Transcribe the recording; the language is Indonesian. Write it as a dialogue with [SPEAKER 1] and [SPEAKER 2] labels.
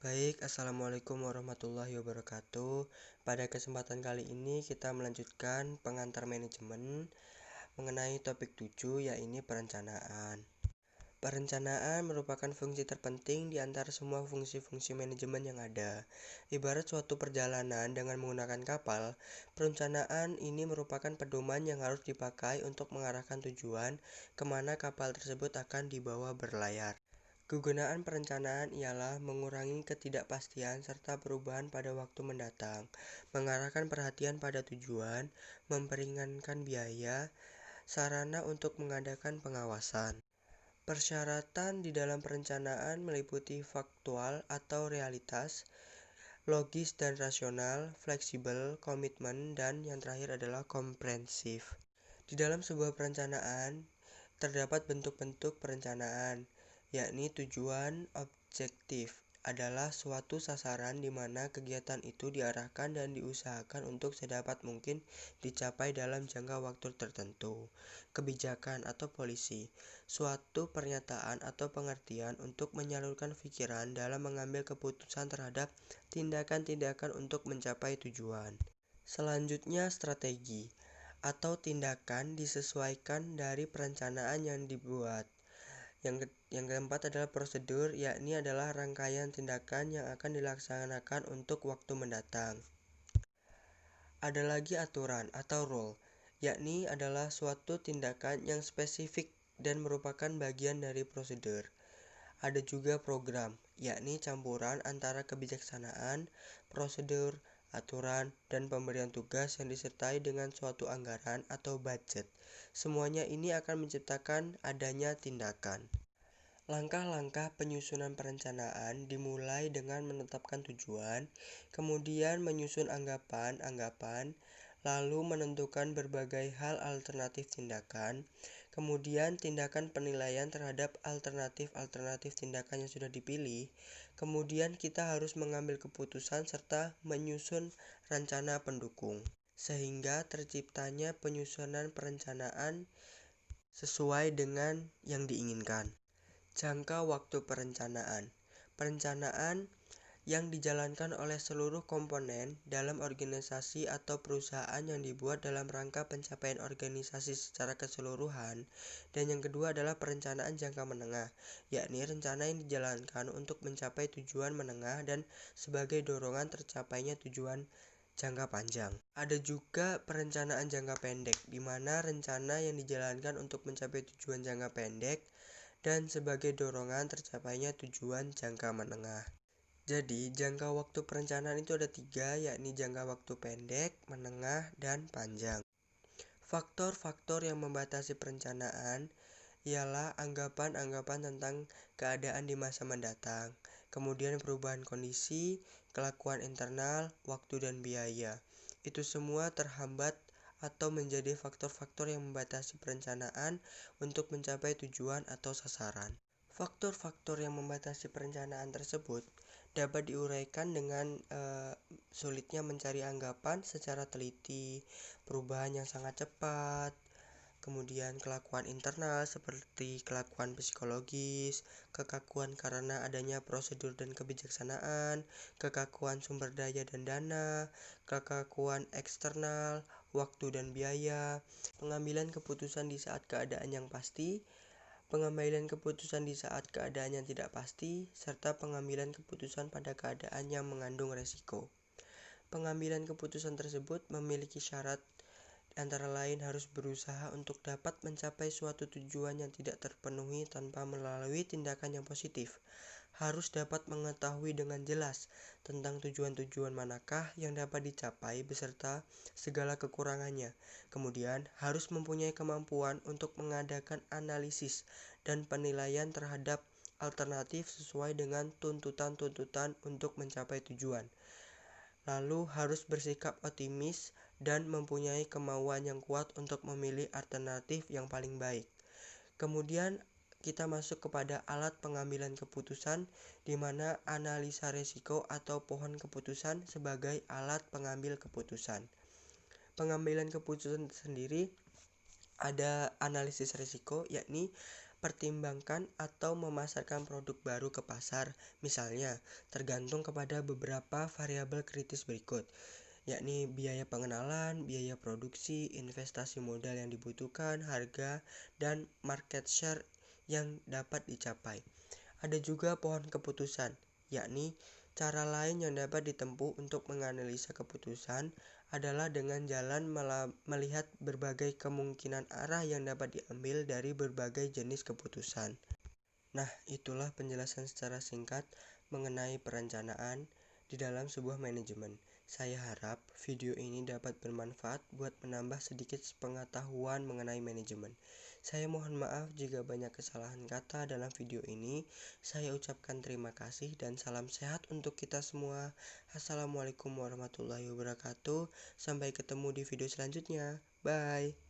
[SPEAKER 1] Baik, Assalamualaikum warahmatullahi wabarakatuh. Pada kesempatan kali ini kita melanjutkan pengantar manajemen mengenai topik 7, yaitu perencanaan. Perencanaan merupakan fungsi terpenting di antara semua fungsi-fungsi manajemen yang ada. Ibarat suatu perjalanan dengan menggunakan kapal, perencanaan ini merupakan pedoman yang harus dipakai untuk mengarahkan tujuan kemana kapal tersebut akan dibawa berlayar. Kegunaan perencanaan ialah mengurangi ketidakpastian serta perubahan pada waktu mendatang, mengarahkan perhatian pada tujuan, memperingankan biaya, sarana untuk mengadakan pengawasan. Persyaratan di dalam perencanaan meliputi faktual atau realitas, logis dan rasional, fleksibel, komitmen, dan yang terakhir adalah komprehensif. Di dalam sebuah perencanaan terdapat bentuk-bentuk perencanaan, yakni tujuan objektif adalah suatu sasaran di mana kegiatan itu diarahkan dan diusahakan untuk sedapat mungkin dicapai dalam jangka waktu tertentu. Kebijakan atau polisi, suatu pernyataan atau pengertian untuk menyalurkan pikiran dalam mengambil keputusan terhadap tindakan-tindakan untuk mencapai tujuan. Selanjutnya, strategi atau tindakan disesuaikan dari perencanaan yang dibuat. Yang keempat adalah prosedur, yakni adalah rangkaian tindakan yang akan dilaksanakan untuk waktu mendatang. Ada lagi aturan atau rule, yakni adalah suatu tindakan yang spesifik dan merupakan bagian dari prosedur. Ada juga program, yakni campuran antara kebijaksanaan, prosedur, aturan, dan pemberian tugas yang disertai dengan suatu anggaran atau budget. Semuanya ini akan menciptakan adanya tindakan. Langkah-langkah penyusunan perencanaan dimulai dengan menetapkan tujuan, kemudian menyusun anggapan-anggapan, lalu menentukan berbagai hal alternatif tindakan, kemudian tindakan penilaian terhadap alternatif-alternatif tindakan yang sudah dipilih, kemudian kita harus mengambil keputusan serta menyusun rencana pendukung, sehingga terciptanya penyusunan perencanaan sesuai dengan yang diinginkan. Jangka waktu perencanaan. Perencanaan yang dijalankan oleh seluruh komponen dalam organisasi atau perusahaan yang dibuat dalam rangka pencapaian organisasi secara keseluruhan. Dan yang kedua adalah perencanaan jangka menengah, yakni rencana yang dijalankan untuk mencapai tujuan menengah dan sebagai dorongan tercapainya tujuan jangka panjang. Ada juga perencanaan jangka pendek, di mana rencana yang dijalankan untuk mencapai tujuan jangka pendek dan sebagai dorongan tercapainya tujuan jangka menengah. Jadi, jangka waktu perencanaan itu ada 3, yakni jangka waktu pendek, menengah, dan panjang. Faktor-faktor yang membatasi perencanaan ialah anggapan-anggapan tentang keadaan di masa mendatang, kemudian perubahan kondisi, kelakuan internal, waktu, dan biaya. Itu semua terhambat atau menjadi faktor-faktor yang membatasi perencanaan untuk mencapai tujuan atau sasaran. Faktor-faktor yang membatasi perencanaan tersebut dapat diuraikan dengan sulitnya mencari anggapan secara teliti, perubahan yang sangat cepat, kemudian kelakuan internal seperti kelakuan psikologis, kekakuan karena adanya prosedur dan kebijaksanaan, kekakuan sumber daya dan dana, kekakuan eksternal, waktu dan biaya, pengambilan keputusan di saat keadaan yang pasti, pengambilan keputusan di saat keadaan yang tidak pasti, serta pengambilan keputusan pada keadaan yang mengandung resiko. Pengambilan keputusan tersebut memiliki syarat, antara lain harus berusaha untuk dapat mencapai suatu tujuan yang tidak terpenuhi tanpa melalui tindakan yang positif. Harus dapat mengetahui dengan jelas tentang tujuan-tujuan manakah yang dapat dicapai beserta segala kekurangannya. Kemudian harus mempunyai kemampuan untuk mengadakan analisis dan penilaian terhadap alternatif sesuai dengan tuntutan-tuntutan untuk mencapai tujuan. Lalu harus bersikap optimis dan mempunyai kemauan yang kuat untuk memilih alternatif yang paling baik. Kemudian kita masuk kepada alat pengambilan keputusan, di mana analisa risiko atau pohon keputusan sebagai alat pengambil keputusan. Pengambilan keputusan sendiri ada analisis risiko, yakni mempertimbangkan atau memasarkan produk baru ke pasar, misalnya tergantung kepada beberapa variabel kritis berikut, yakni biaya pengenalan, biaya produksi, investasi modal yang dibutuhkan, harga, dan market share yang dapat dicapai. Ada juga pohon keputusan, yakni cara lain yang dapat ditempuh untuk menganalisa keputusan adalah dengan jalan melihat berbagai kemungkinan arah yang dapat diambil dari berbagai jenis keputusan. Nah, itulah penjelasan secara singkat mengenai perencanaan di dalam sebuah manajemen. Saya harap video ini dapat bermanfaat buat menambah sedikit pengetahuan mengenai manajemen. Saya mohon maaf jika banyak kesalahan kata dalam video ini. Saya ucapkan terima kasih dan salam sehat untuk kita semua. Assalamualaikum warahmatullahi wabarakatuh. Sampai ketemu di video selanjutnya. Bye.